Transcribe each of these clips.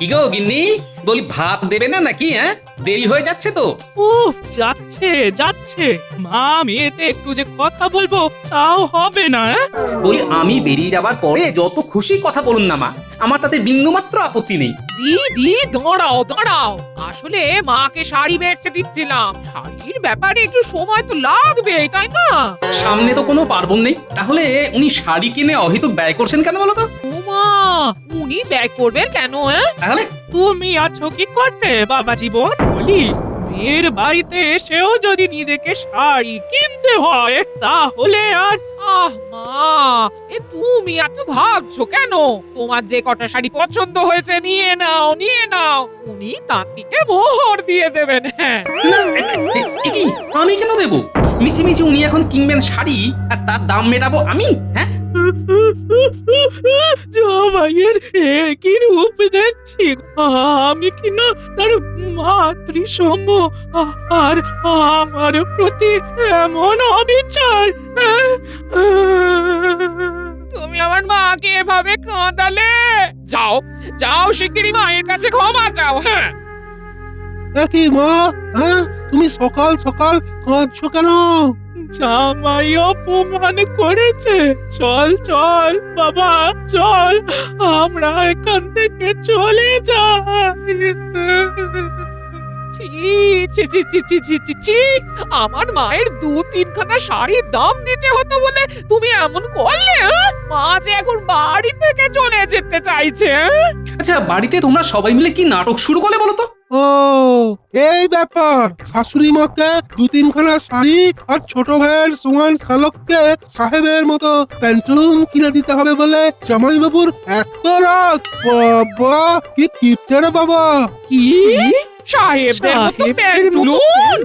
কি গো গিন্নি, বলি ভাত দেবে না নাকি? দেরি হয়ে যাচ্ছে তো। যাচ্ছে যাচ্ছে। মা মেয়েতে একটু যে কথা বলবো তাও হবে না। বলি আমি বেরিয়ে যাবার পরে যত খুশি কথা বলুন না মা, আমার তাতে বিন্দুমাত্র আপত্তি নেই। দিদি দাঁড়াও দাঁড়াও, আসলে মাকে শাড়ি বেচতে দিচ্ছিলাম। শাড়ির ব্যাপারে একটু সময় তো লাগবে, তাই না? সামনে তো কোনো পার্বণ নেই, তাহলে উনি শাড়ি কিনে অহেতুক ব্যয় করছেন কেন বলো তো? ওমা, উনি ব্যাগ করবেন কেন? তাহলে তুমি আছো কি করতে বাবা জীবন? বলি মেয়ের বাড়িতে এসেও যদি নিজেকে শাড়ি কিনতে হয় তাহলে আর মা, তুমি এত ভাবছো কেন? তোমার যে কটা শাড়ি পছন্দ হয়েছে নিয়ে নাও নিয়ে নাও, উনি তাঁতিকে মোহর দিয়ে দেবেন। হ্যাঁ, না, কি আমি কেন দেবো? মিছিমিছি উনি এখন কিনবেন শাড়ি আর তার দাম মেটাবো আমি? জামাইয়ের কি রূপ দেখছি! আমি কিনা তার মাতৃসম, আর আমার প্রতি এমন অবিচার! তুমি আমার মাকে এভাবে কাঁদালে। যাও যাও, শিগগিরই মায়ের কাছে ক্ষমা চাও। হ্যাঁ, কি মা, তুমি সকাল সকাল কাঁদছো কেন? জামাই অপমান করেছে। চল চল বাবা, চল আমরা এখান থেকে চলে যাই। ছি ছি ছি ছি ছি ছি ছি ছি, আমার মায়ের 2-3খানা শাড়ির দাম দিতে হতো বলে তুমি এমন করলে? মা যে এখন বাড়ি থেকে চলে যেতে চাইছে। আচ্ছা, বাড়িতে তোমরা সবাই মিলে কি নাটক শুরু করলে বলো তো? ও এই ব্যাপার, শাশুড়ি মাকে 2-3খানা শাড়ি আর ছোট ভাইয়ের সুমান শালককে সাহেবের মতো প্যান্টুলুন কিনে দিতে হবে বলে জামাই বাবুর এত রাগ! বাবা কি কিপটে রে বাবা! কি সাহেবদের মতো প্যান্টুলুন?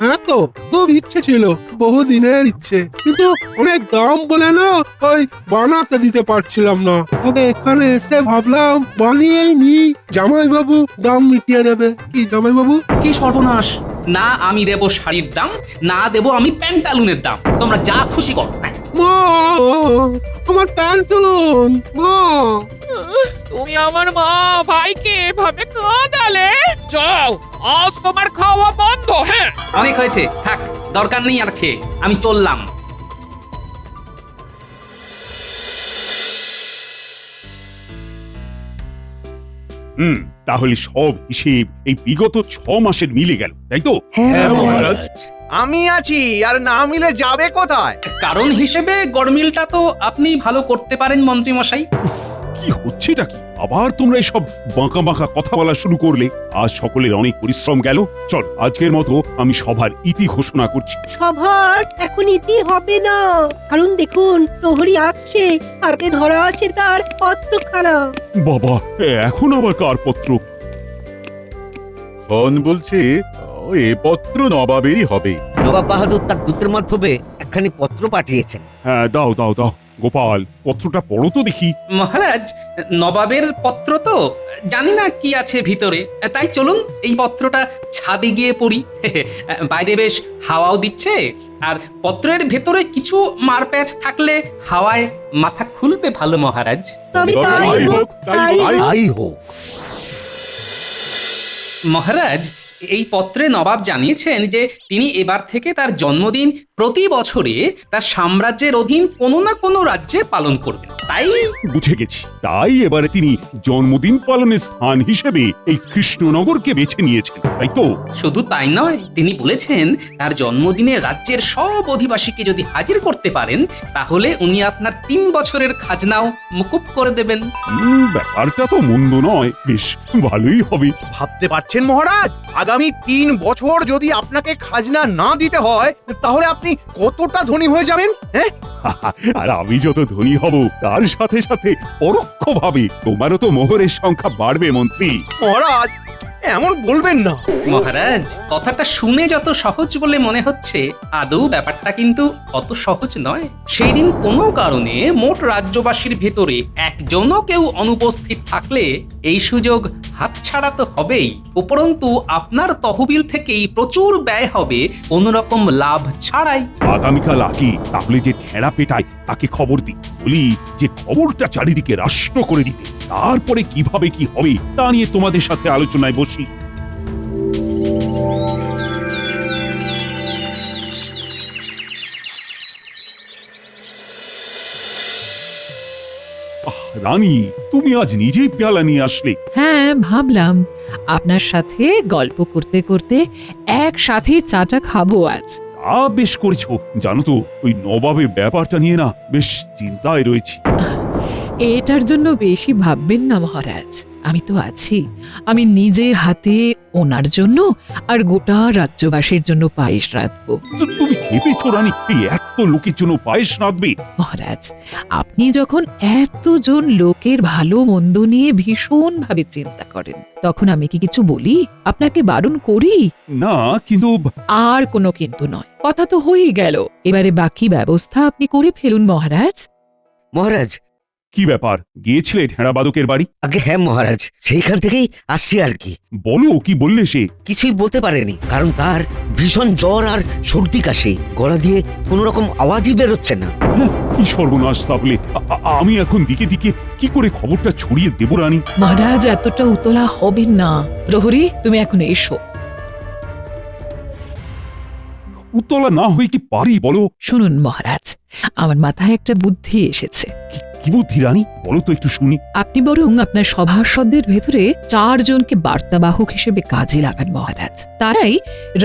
হ্যাঁ তো, খুব ইচ্ছে ছিল, বহুদিনের ইচ্ছে, কিন্তু অনেক দাম বলে না ওই বানাতে দিতে পারছিলাম না। তবে এখানে এসে ভাবলাম বানিয়েই নি, জামাই বাবু দাম মিটিয়ে দেবে। কি জামাই বাবু? কি সর্বনাশ! না আমি দেবো শাড়ির দাম, না দেবো আমি প্যান্টালুনের দাম। তোমরা যা খুশি করো। মা, আমার প্যান্টুলুন! মা, তুমি আমার মা ভাইকে এভাবে কাঁদালে। যাও, আজ তোমার খাওয়া বন্ধ। হ্যাঁ, অনেক হয়েছে, থাক, দরকার নেই আর খেয়ে, আমি চললাম। তাহলে সব হিসেব এই বিগত 6 মাসের মিলে গেল, তাই তো? হ্যাঁ মহারাজ, আমি আছি, আর না মিলে যাবে কোথায়? কারণ হিসেবে গড়মিলটা তো আপনি ভালো করতে পারেন মন্ত্রী মশাই। কি হচ্ছেটা কি? আবার তোমরা এসব বাঁকা বাঁকা কথা বলা শুরু করলে। আজ সকলের অনেক পরিশ্রম গেল। চল, আজকের মতো আমি সভার ইতি ঘোষণা করছি। সভার এখন ইতি হবে না, কারণ দেখুন প্রহরী আসছে, হাতে ধরা আছে তার পত্রখানা। বাবা, এখন আবার কার পত্র? খন বলছে এ পত্র নবাবেরই হবে। নবাব বাহাদুর তার দূতের মাধ্যমে একখানি পত্র পাঠিয়েছেন। হ্যাঁ, দাও দাও দাও। গোপাল, পত্রটা পড়ো তো দেখি। মহারাজ, নবাবের পত্র তো, জানি না কি আছে ভিতরে, তাই চলুন এই পত্রটা ছাদে গিয়ে পড়ি। বাইরে বেশ হাওয়াও দিচ্ছে, আর পত্রের ভেতরে কিছু মারপ্যাচ থাকলে হাওয়ায় মাথা খুলবে ভালো মহারাজ। তবে তাই হোক, তাই হোক। তাই হোক। মহারাজ, এই পত্রে নবাব জানিয়েছেন যে তিনি এবার থেকে তার জন্মদিন প্রতি বছরে তার সাম্রাজ্যের অধীন কোনো না কোনো রাজ্যে পালন করবেন। তাই বুঝে গেছি, তাই এবারে তিনি জন্মদিন পালনের স্থান হিসেবে এই কৃষ্ণনগরকে বেছে নিয়েছেন, তাই তো? শুধু তাই নয়, তিনি বলেছেন তার জন্মদিনে রাজ্যের সব অধিবাসীকে যদি হাজির করতে পারেন তাহলে উনি আপনার 3 বছরের খাজনাও মুকুব করে দেবেন। ব্যাপারটা তো মন্দ নয়, বেশ ভালোই হবে। ভাবতে পারছেন মহারাজ, আগামী 3 বছর যদি আপনাকে খাজনা না দিতে হয় তাহলে আপনি কতটা ধনী হয়ে যাবেন? হ্যাঁ, আর আমি যত ধনী হব তার সাথে সাথে পরোক্ষভাবে তোমারও তো মোহরের সংখ্যা বাড়বে মন্ত্রী। মহারাজ এমন বলবেন না। মহারাজ, কথাটা শুনে যত সহজ বলে মনে হচ্ছে, আদৌ ব্যাপারটা কিন্তু অত সহজ নয়। সেই দিন কোনো কারণে মোট রাজ্যবাসীর ভেতরে একজনও কেউ অনুপস্থিত থাকলে এই সুযোগ হাতছাড়া তো হবেই, উপরন্তু আপনার তহবিল থেকেই প্রচুর ব্যয় হবে কোনো রকম লাভ ছাড়াই। আগামীকাল আগে তাহলে যে ঠেড়া পেটায় তাকে খবর দিই, বলি যে খবরটা চারিদিকে রাষ্ট্র করে দিতে। তারপরে কিভাবে কি হবে তা নিয়ে তোমাদের সাথে আলোচনায় বসি। রানী, তুমি আজ নিজেই পেয়ালা নিয়ে আসলে। হ্যাঁ, ভাবলাম আপনার সাথে গল্প করতে করতে একসাথে চাটা খাবো আজ। তা বেশ করেছো। জানো তো, ওই নবাবের ব্যাপারটা নিয়ে না বেশ চিন্তায় রয়েছি। এটার জন্য বেশি ভাববেন না মহারাজ, আমি তো আছি। আমি নিজের হাতে ওনার জন্য আর গোটা রাজ্যবাসীর জন্য পায়েস রাঁধবো। তুমি ভেবেছো রানী এই এত লোকের জন্য পায়েস রাঁধবে? মহারাজ, আপনি যখন এতজন লোকের ভালো মন্দ নিয়ে ভীষণ ভাবে চিন্তা করেন, তখন আমি কি কিছু বলি? আপনাকে বারণ করি? না, কিন্তু আর কোনো কিন্তু নয়, কথা তো হয়েই গেল। এবারে বাকি ব্যবস্থা আপনি করে ফেলুন মহারাজ। মহারাজ, কি ব্যাপার, গিয়েছিলে ঢেড়াবাদকের বাড়ি? আগে হ্যাঁ মহারাজ, সেইখান থেকেই আসছি আর কি। বলো, কি বললে সে? কিছুই বলতে পারেনি, কারণ তার ভীষণ জ্বর আর সর্দি কাশি, গলা দিয়ে কোনো রকম আওয়াজই বেরোচ্ছে না। কি সর্বনাশ! তাহলে আমি এখন দিকে দিকে কি করে খবরটা ছড়িয়ে দেব রানী? মহারাজ, এতটা উতলা হবেন না। প্রহরী, তুমি এখন এসো। উতলা না হয়ে কি পারি বলো? শুনুন মহারাজ, আমার মাথায় একটা বুদ্ধি এসেছে। কি বুদ্ধি রানী, বলো তো একটু শুনি। আপনি বরং আপনার সভাসদদের ভেতরে 4 জনকে বার্তাবাহক হিসেবে কাজে লাগান মহারাজ। তারাই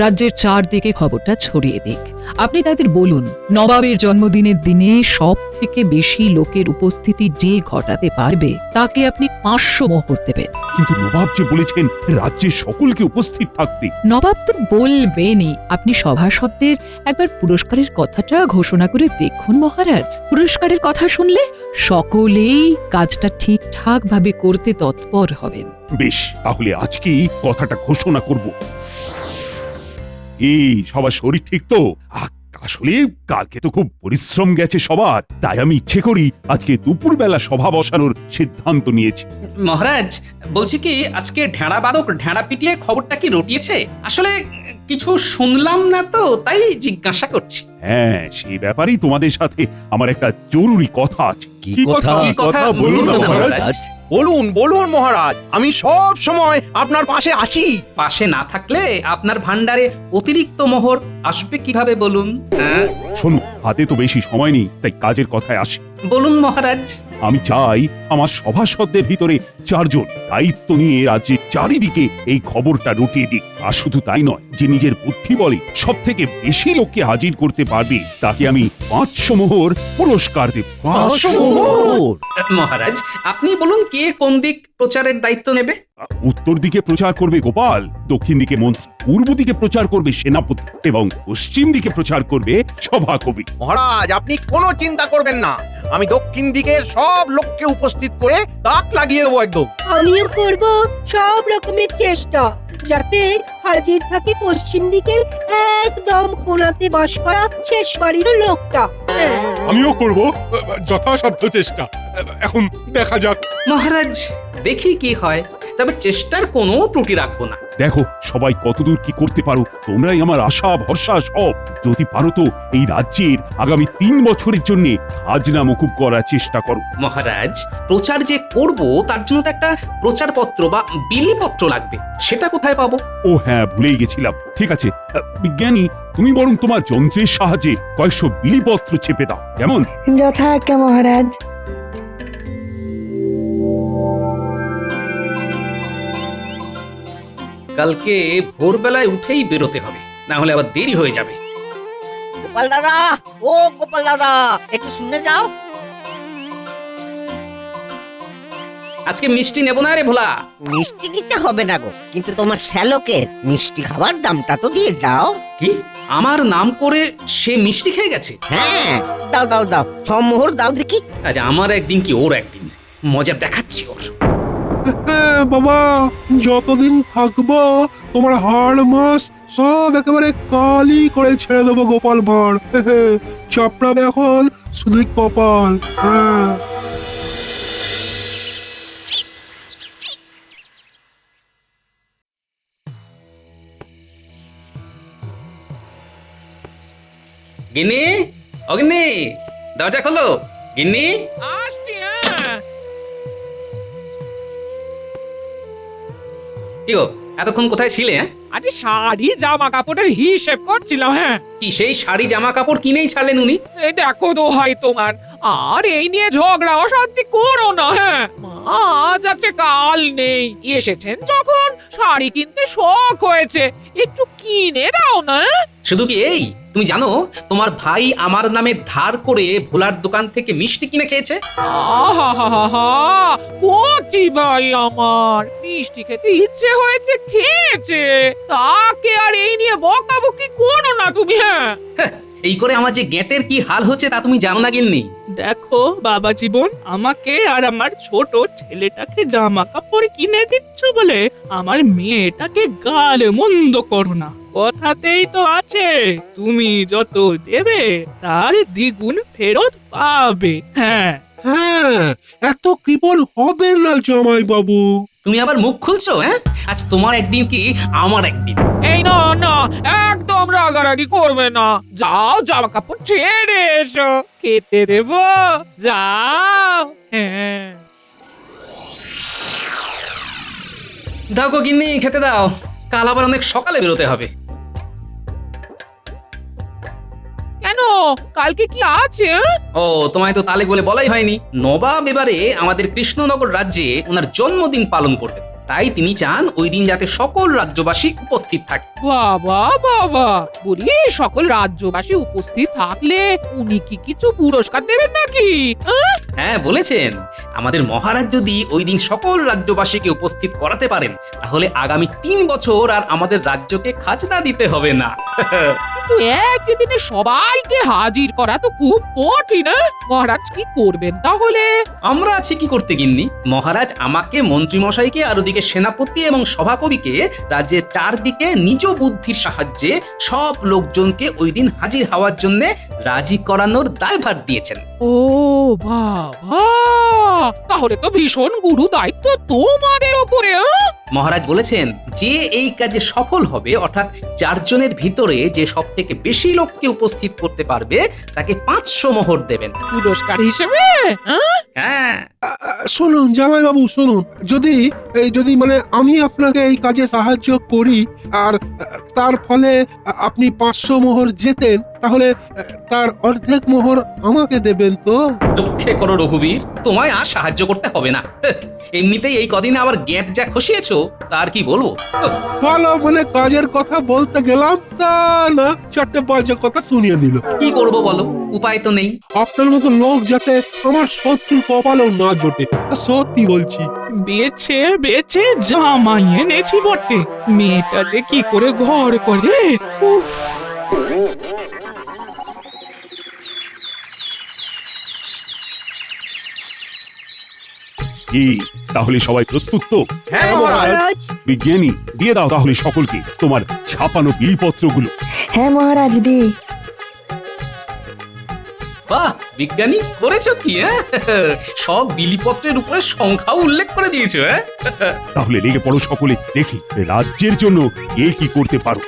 রাজ্যের চারদিকে খবরটা ছড়িয়ে দিক। আপনি তাদের বলুন, নবাবের জন্মদিনের দিনে সব থেকে বেশি লোকের উপস্থিতি যে ঘটাতে পারবে তাকে আপনি 500 মোহর দেবেন। কিন্তু নবাব যে বলেছেন রাজ্যের সকলকে উপস্থিত থাকতে। নবাব তো বলবেনই, আপনি সভাসদদের একবার পুরস্কারের কথাটা ঘোষণা করে দেখুন মহারাজ। পুরস্কারের কথা শুনলে সকলেই কাজটা ঠিকঠাক ভাবে করতে তৎপর হবেন। বেশ, তাহলে আজকেই কথাটা ঘোষণা করব। এই সবার শরীর ঠিক তো? আসলে কালকে তো খুব পরিশ্রম গেছে সবার, তাই আমি ইচ্ছে করি আজকে দুপুরবেলা সভা বসানোর সিদ্ধান্ত নিয়েছি। মহারাজ, বলছি কি, আজকে ঢেড়াবাদক ঢেড়া পিটিয়ে খবরটা কি রটিয়েছে? আসলে কিছু শুনলাম না তো, তাই জিজ্ঞাসা করছি। হ্যাঁ, সেই ব্যাপারেই তোমাদের সাথে আমার একটা জরুরি কথা আছে। কি কথা? কি কথা বলুন না মহারাজ। বলুন বলুন মহারাজ, আমি সব সময় আপনার পাশে আছি। পাশে না থাকলে আপনার ভান্ডারে অতিরিক্ত মোহর আসবে কিভাবে বলুন? হ্যাঁ, শোনো, হাতে তো বেশি সময় নেই, তাই কাজের কথায় আসি। বলুন মহারাজ। আমি চাই আমার সভাসদদের ভিতরে 4 জন দায়িত্ব নিয়ে রাজ্যের চারিদিকে এই খবরটা রটিয়ে দিক। আর শুধু তাই নয়, যে নিজের বুদ্ধি বলে সব থেকে বেশি লোককে হাজির করতে পারবে তাকে আমি 500 মোহর পুরস্কার দেব। 500 মোহর? মহারাজ, আপনি বলুন কে কোন দিক প্রচারের দায়িত্ব নেবে? উত্তর দিকে প্রচার করবে গোপাল, দক্ষিণ দিকে মন্ত্রী, পূর্ব দিকে প্রচার করবে সেনাপতি এবং পশ্চিম দিকে প্রচার করবে সভাকবি। মহারাজ, আপনি কোনো চিন্তা করবেন না, আমি দক্ষিণ দিকের সব লোককে উপস্থিত করে তাক লাগিয়ে দেবো একদম। আমিও করব সব রকমের চেষ্টা যাতে হাজির থাকে পশ্চিম দিকের একদম কোণাতে বাস করা শেষ বাড়ির লোকটা। হ্যাঁ। আমিও করব যথাসাধ্য চেষ্টা। এখন দেখা যাক। মহারাজ, দেখি কি হয়, তবে চেষ্টার কোনো ত্রুটি রাখবো না। দেখো সবাই কতদূর কি করতে পারো, তোমরাই আমার আশা ভরসা সব। যদি পারো তো এই রাজ্যের আগামী 3 বছরের জন্য খাজনা মকুব করার চেষ্টা করো। মহারাজ, প্রচার যে করব তার জন্য তো একটা প্রচারপত্র বা বিলিপত্র লাগবে, সেটা কোথায় পাবো? ও হ্যাঁ, ভুলেই গেছিলাম। ঠিক আছে বিজ্ঞানী, তুমি বরং তোমার যন্ত্রের সাহায্যে কয়েকশো বিলিপত্র চেপে দাও, কেমন? যথাজ্ঞা মহারাজ। কালকে ভোরবেলায় উঠেই বেরোতে হবে, না হলে আবার দেরি হয়ে যাবে। গোপাল দাদা, ও গোপাল দাদা, একটু শুনে যাও। আজকে মিষ্টি নেব না রে ভোলা। মিষ্টি দিতে হবে না গো, কিন্তু তোমার শ্যালকের মিষ্টি খাবার দামটা তো দিয়ে যাও। কি, আমার নাম করে সে মিষ্টি খেয়ে গেছে? হ্যাঁ, দাও দাও দাও, 6 মোহর দাও দেখি। আজ আমার একদিন কি ওর একদিন, মজা দেখাচ্ছি ওর। হ্যাঁ বাবা, যতদিন থাকবো তোমার হাড় মাস সব একেবারে কালি করে ছেড়ে দেবো গোপাল ভাঁড়। চাপড়াবে এখন শুধু কপাল। হ্যাঁ। গিন্নি, অগিন্নি, দরজা খোলো। গিন্নি, আসছি। হ্যাঁ, কি গো এতক্ষণ কোথায় ছিলে? হ্যাঁ? আরে শাড়ি জামা কাপড়ের হিসেব করছিলাম। হ্যাঁ, কি সেই শাড়ি জামা কাপড় কিনেই ছাড়লেন উনি? এই দেখো তো হয় তোমার, আর এই নিয়ে ঝগড়া অশান্তি করো না। হ্যাঁ, আজ আছে কাল নেই, এসেছেন যখন শাড়ি কিনতে শখ হয়েছে, একটু কিনে দাও না। শুধু কি এই, তুমি জানো তোমার ভাই আমার নামে ধার করে ভোলার দোকান থেকে মিষ্টি কিনে খেয়েছে? আহা, কোটি ভাই আমার, মিষ্টি খেতে ইচ্ছে হয়েছে, খেয়েছে, তাকে আর এই নিয়ে বকাবকি করো না তুমি। হ্যাঁ, এই করে আমার যে গেটের কি হাল হচ্ছে তা তুমি জানো না গিন্নি? দেখো বাবা জীবন, আমাকে আর আমার ছোট ছেলেটাকে জামা কাপড় কিনে দিচ্ছ বলে আমার মেয়েটাকে গাল মন্দ করো না। কথাতেই তো আছে, তুমি যত দেবে তার দ্বিগুণ ফেরত পাবে। হ্যাঁ, হ্যাঁ, এত কৃপণ হবেন না জামাই বাবু। তুমি আবার মুখ খুলছো? হ্যাঁ, আজ তোমার একদিন কি আমার একদিন। এই না না, একদম রাগারাগি করবে না, যাও জামা কাপড় ছেড়ে এসো, খেতে দেবো, যাও। হ্যাঁ, দাও গো গিন্নি, খেতে দাও, কাল আবার অনেক সকালে বেরোতে হবে। কেন, কালকে কি আছে? ও, তোমায় তো তালে বলে বলাই হয়নি। নবাব এবারে আমাদের কৃষ্ণনগর রাজ্যে ওনার জন্মদিন পালন করবেন, তাই তিনি চান ওই দিন যাতে সকল রাজ্যবাসী উপস্থিত থাকে। বাবা বাবা, বলি সকল রাজ্যবাসী উপস্থিত থাকলে উনি কি কিছু পুরস্কার দেবেন নাকি? হ্যাঁ বলেছেন, আমাদের মহারাজ যদি ওই দিন সকল রাজ্যবাসীকে উপস্থিত করাতে পারেন তাহলে আগামী 3 বছর আর আমাদের রাজ্যকে খাজনা দিতে হবে না। কিন্তু একই দিনে সবাইকে হাজির করা তো খুব কঠিন। মহারাজ কি করবেন তাহলে? আমরা আছি কি করতে গিন্নি, মহারাজ আমাকে, মন্ত্রী মশাইকে আর ওদিকে সেনাপতি এবং সভাকবিকে রাজ্যের চারদিকে নিজ বুদ্ধির সাহায্যে সব লোকজনকে ওই দিন হাজির হওয়ার জন্য রাজি করানোর দায়ভার দিয়েছেন। ও বাবা, তাহলে তো ভীষণ গুরু দায়িত্ব তোমাদের উপরে। মহারাজ বলেছেন যে এই কাজে সফল হবে, অর্থাৎ 4 জনের ভিতরে যে সব থেকে বেশি লোককে উপস্থিত করতে পারবে তাকে 500 মোহর দেবেন। পুরস্কার হিসেবে? হ্যাঁ, শুনুন জামাই বাবু, শুনুন, যদি মানে আমি আপনাকে এই কাজে সাহায্য করি আর তার ফলে আপনি 500 মোহর জেতেন, তাহলে তার অর্ধেক মোহর আমাকে দেবেন তো? দুঃখে করো রঘুবীর, তোমায় আর সাহায্য করতে হবে না। এমনিতেই এই কদিনে আবার গেট যা খসিয়েছো তার কি বলবো। ভালো মানে কাজের কথা বলতে গেলাম, তা না 4টে বাজে কথা শুনিয়ে দিল। কি করব বলো, উপায় তো নেই। আপনার মতো লোক যাতে আমার শত্রু কপালেও না জোটে, সত্যি বলছি। বেছে বেছে জামাই এনেছি বটে, মেয়েটা যে কি করে ঘর করে। উফ, কি তাহলে সবাই প্রস্তুত তো? হ্যাঁ মহারাজ। মহারাজ, বিজ্ঞানী, দিয়ে দাও তাহলে সকলকে তোমার ছাপানো বিলপত্রগুলো। হ্যাঁ মহারাজ দি। বাহ বিজ্ঞানী, করেছো কি? হ্যাঁ, সব বিলিপত্রের উপরে সংখ্যাও উল্লেখ করে দিয়েছো। হ্যাঁ, তাহলে লেগে পড়ো সকলে, দেখি রাজ্যের জন্য কে কি করতে পারো।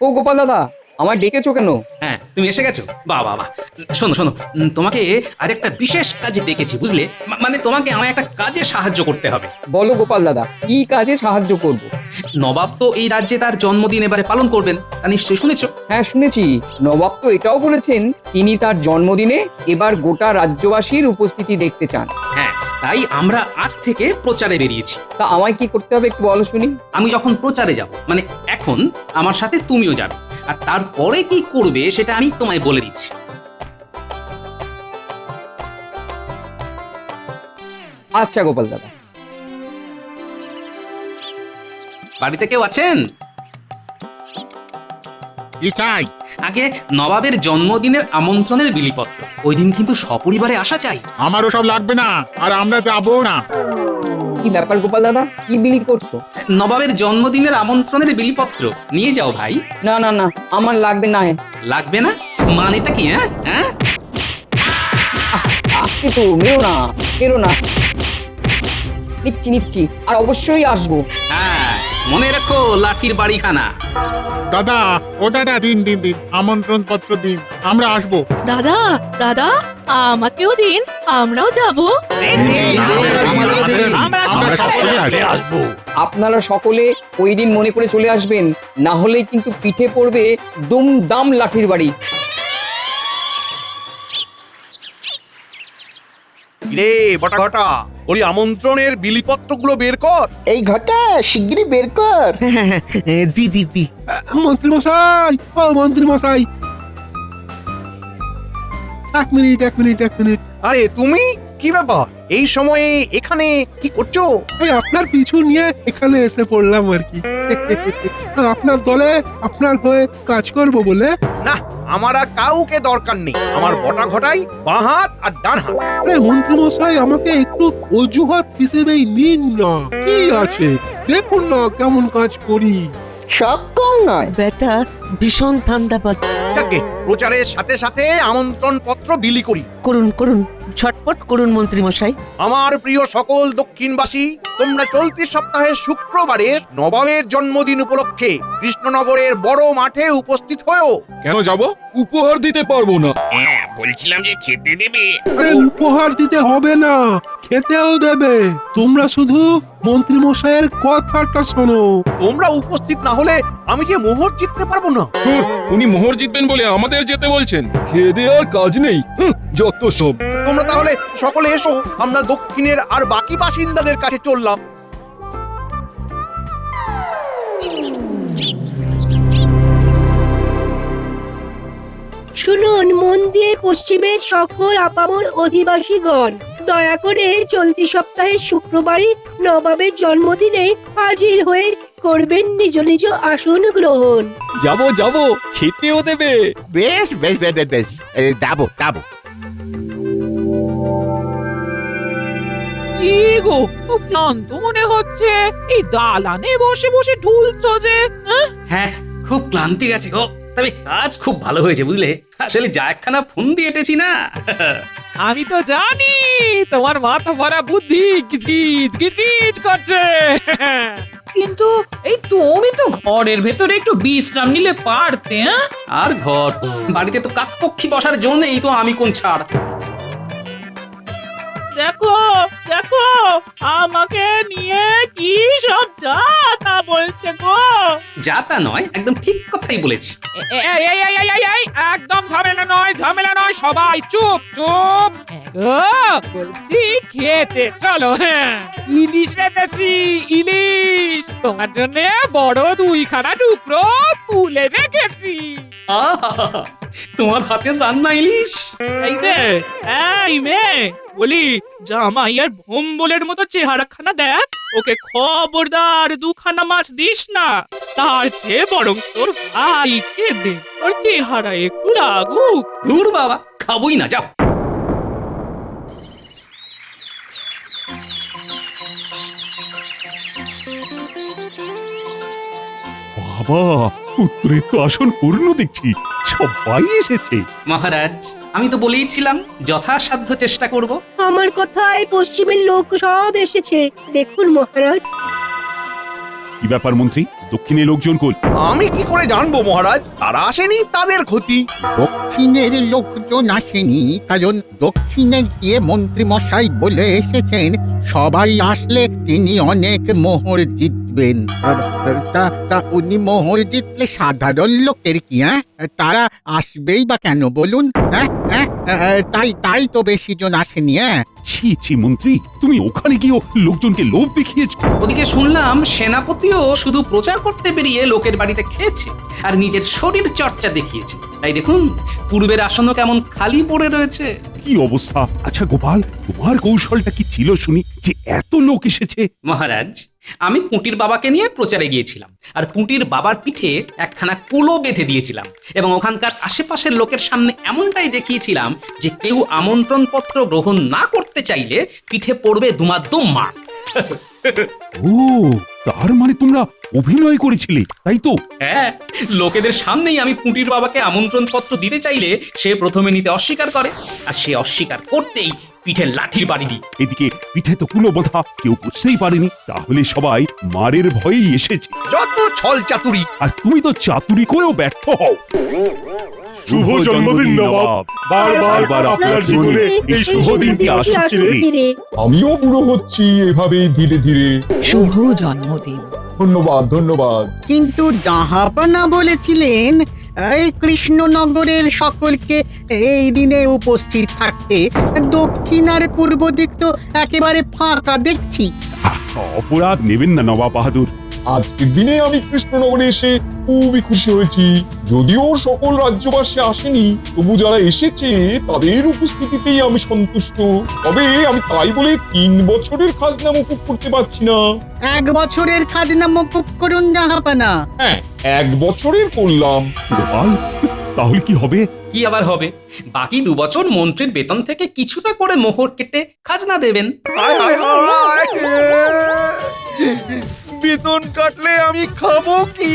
ও গোপাল দাদা, আমায় ডেকেছো কেন? হ্যাঁ তুমি এসে গেছো, বাহ বাহ বাহ। শোনো শোনো, তোমাকে আরেকটা বিশেষ কাজে ডেকেছি বুঝলে, মানে তোমাকে আমায় একটা কাজে সাহায্য করতে হবে। বলো গোপাল দাদা, কি কাজে সাহায্য করব? নবাব তো এই রাজ্যে তার জন্মদিন এবারে পালন করবেন, তা নিশ্চয়ই শুনেছো। হ্যাঁ শুনেছি, নবাব তো এটাও বলেছেন তিনি তার জন্মদিনে এবার গোটা রাজ্যবাসীর উপস্থিতি দেখতে চান। হ্যাঁ, তাই আমরা আজ থেকে প্রচারে বেরিয়েছি। তা আমায় কি করতে হবে একটু বলো শুনি। আমি যখন প্রচারে যাব, মানে এখন আমার সাথে তুমিও যাবে, আর তারপরে কি করবে সেটা আমি তোমায় বলে দিচ্ছি। আচ্ছা গোপাল দাদা। বাড়িতে কেউ আছেন? কি চাই? আগে নবাবের জন্মদিনের আমন্ত্রণের বিলিপত্র, ওই দিন কিন্তু সপরিবারে আসা চাই। আমারও সব লাগবে না, আর আমরা যাবো না। কি ব্যাপার গোপাল দাদা, কি বিলি করছো? নবাবের জন্মদিনের আমন্ত্রণের বিলিপত্র নিয়ে যাও ভাই। না না না, আমার লাগবে না। লাগবে না মানেটা কি? হ্যাঁ হ্যাঁ, আসছি তো, মেরো না। নিচ্ছি আর অবশ্যই আসবো। হ্যাঁ মনে রাখো লাঠির বাড়িখানা। দাদা ও দাদা দিন দিন দিন আমন্ত্রণ পত্র দিন, আমরা আসবো। দাদা দাদা আমাকেও দিন, আমরাও যাব। আমরা সকলে আসবো। আপনারা সকলে ওই দিন মনে করে চলে আসবেন, না হলে কিন্তু পিঠে পড়বে দুমদাম লাঠির বাড়ি। রে বটা ঘটা, ওই আমন্ত্রণের বিলিপত্রগুলো বের কর। এই ঘটা শিগগিরই বের কর। দি দি দি মন্ত্রী মশাই, ও মন্ত্রী মশাই, এক মিনিট। আরে তুমি, কি ব্যাপার এই সময়ে এখানে কি করছো? এই আপনার পিছু নিয়ে এখানে এসে পড়লাম আর কি। আপনার দলে আপনার হয়ে কাজ করব বলে। না, আমার আর কাউকে দরকার নেই। আমার বটা ঘটাই বাঁ হাত আর ডান হাত। আরে মন্ত্রী মশাই, আমাকে একটু অজুহাত হিসেবেই নিন না, কি আছে দেখুন না কেমন কাজ করি। সব কম নয়। বেটা ভীষণ ঠান্ডা পাত। যাকে প্রচারের সাথে সাথে আমন্ত্রণ পত্র বিলি করি। করুন করুন, ঝটপট করুন মন্ত্রী মশাই। আমার প্রিয় সকল দক্ষিণবাসী, তোমরা চলতি সপ্তাহের শুক্রবারে নবাবের জন্মদিন উপলক্ষে কৃষ্ণনগরের বড় মাঠে উপস্থিত হয়েও। কেন যাব? উপহার দিতে পারবো না। বলছিলাম যে খেতে দেবে। আরে উপহার দিতে হবে না, খেতেও দেবে। তোমরা শুধু মন্ত্রী মশাইয়ের কথাটা শোনো। তোমরা উপস্থিত না হলে আমি যে মোহর জিততে পারবো না। উনি মোহর জিতবেন বলে আমাদের যেতে বলছেন? খেয়ে দেওয়ার কাজ নেই, যত সব। তোমরা তাহলে সকলে এসো, আমরা দক্ষিণের আর বাকি বাসিন্দাদের কাছে চললাম। শুনুন মন দিয়ে পশ্চিমের সকল আপামর অধিবাসীগণ, দয়া করে চলতি সপ্তাহের শুক্রবারই নবাবের জন্মদিনে হাজির হয়ে করবেন নিজ নিজ আসন গ্রহণ। যাব খেতেও দেবে। বেশ যাবো। কি গো, খুব ক্লান্ত মনে হচ্ছে। এই দালানে বসে বসে ঢুলছো যে। হ্যাঁ, খুব ক্লান্তি গেছে গো। তবে কাজ খুব ভালো হয়েছে বুঝলে। আসলে যা একখানা ফোন দিয়ে এটেছি না। আমি তো জানি তোমার মাথা ভরা বুদ্ধি গিজগিজ গিজগিজ করছে। কিন্তু এই তুমি তো ঘরের ভেতরে একটু বিশ্রাম নিলে পারতে। আর ঘর বাড়িতে তো কাকপক্ষী বসার জন্য এই তো আমি কোন ছাড়। দেখো দেখো, আমাকে নিয়ে কি সব যা তা বলছে গো। যা তা নয়, একদম ঠিক কথাই বলেছি। এই, একদম ঝামেলা নয়, সবাই চুপ। বলছি খেতে চলো। হ্যাঁ, ইলিশ রেখেছি, ইলিশ তোমার জন্য বড় 2খানা টুকরো তুলে রেখেছি। আহা, তোমার হাতের রান্না ইলিশ। এই মেয়ে, বলি জামাই আর ভোম্বলের মতো চেহারাখানা দেখ, ওকে খবরদার 2খানা মাছ দিস না। তার চেয়ে বরং তোর ভাইকে দে, ওর চেহারা একটু লাগুক। দূর বাবা, খাবোই না, যাও। বাবা, উত্তরের তো আসন পূর্ণ দেখছি, সবাই এসেছে। মহারাজ, আমি তো বলেইছিলাম যথাসাধ্য চেষ্টা করব। আমার কথায় পশ্চিমের লোক সব এসেছে, দেখুন মহারাজ। কি ব্যাপার মন্ত্রী, দক্ষিণে লোকজন কই? আমি কি করে জানবো মহারাজ? তারা আসেনি, তাদের ক্ষতি। দক্ষিণের লোকজন আসেনি, কারণ দক্ষিণে গিয়ে মন্ত্রী মশাই বলে এসেছেন সবাই আসলে তিনি অনেক মোহর জিতবেন। তা উনি মোহর জিতলে সাধারণ লোকের কি? তারা আসবেই বা কেন বলুন? তাই তো বেশি জন আসেনি। ছি মন্ত্রী, তুমি ওখানে গিয়েও লোকজনকে লোভ দেখিয়েছ। ওদিকে শুনলাম সেনাপতিও শুধু প্রচার করতে বেরিয়ে লোকের বাড়িতে খেয়েছে আর নিজের শরীর চর্চা দেখিয়েছে। তাই দেখুন পূর্বের আসনও কেমন খালি পড়ে রয়েছে। কি অবস্থা! আচ্ছা গোপাল, তোমার কৌশলটা কি ছিল শুনি, যে এত লোক এসেছে? মহারাজ, আমি পুঁটির বাবাকে নিয়ে প্রচারে গিয়েছিলাম আর পুঁটির বাবার পিঠে একখানা কুলো বেঁধে দিয়েছিলাম এবং ওখানকার আশেপাশের লোকের সামনে এমনটাই দেখিয়েছিলাম যে কেউ আমন্ত্রণ পত্র গ্রহণ না করতে চাইলে পিঠে পড়বে দুমাদুম মার। ও তার মানে তোমরা অভিনয় করেছিলে তাই তো? হ্যাঁ, লোকেদের সামনেই আমি পুঁটির বাবাকে আমন্ত্রণ পত্র দিতে চাইলে সে প্রথমে নিতে অস্বীকার করে, আর সে অস্বীকার করতেই পিঠে লাঠির বাড়ি দিই। এদিকে পিঠে তো কুলো বোধা, কেউ বুঝতেই পারেনি, তাহলে সবাই মারের ভয়েই এসেছে। যত ছল চাতুরি! আর তুমি তো চাতুরি করেও ব্যর্থ হও। শুভ জন্মদিন নবাব। বারবার আপনার জীবনে এই শুভ দিনটি আসছে রে। ফিরে আমিও বুড়ো হচ্ছি এভাবেই ধীরে ধীরে। শুভ জন্মদিন। ধন্যবাদ ধন্যবাদ। কিন্তু জাহাপানা বলেছিলেন এই কৃষ্ণনগরের সকলকে এই দিনে উপস্থিত থাকতে। দক্ষিণ আর পূর্ব দিক তো একেবারে ফাঁকা দেখছি। অপরাধ নেবেন না নবাব বাহাদুর। আজকের দিনে আমি কৃষ্ণনগরে এসে খুবই খুশি হয়েছি। যদিও সকল রাজ্যবাসী আসেনি, তবু যারা এসেছে তাদের উপস্থিতিতেই আমি সন্তুষ্ট। তবে আমি তাই বলে 3 বছরের খাজনা মুকুব করতে পারছি না। 1 বছরের খাজনা মকুব করুন জাহাপানা। হ্যাঁ, 1 বছরের করলাম। গোপাল, তাহলে কি হবে? কি আবার হবে, বাকি 2 বছর মন্ত্রীর বেতন থেকে কিছুটা করে মোহর কেটে খাজনা দেবেন। হায় হায় হায়! বেতন কাটলে আমি খাবো কি?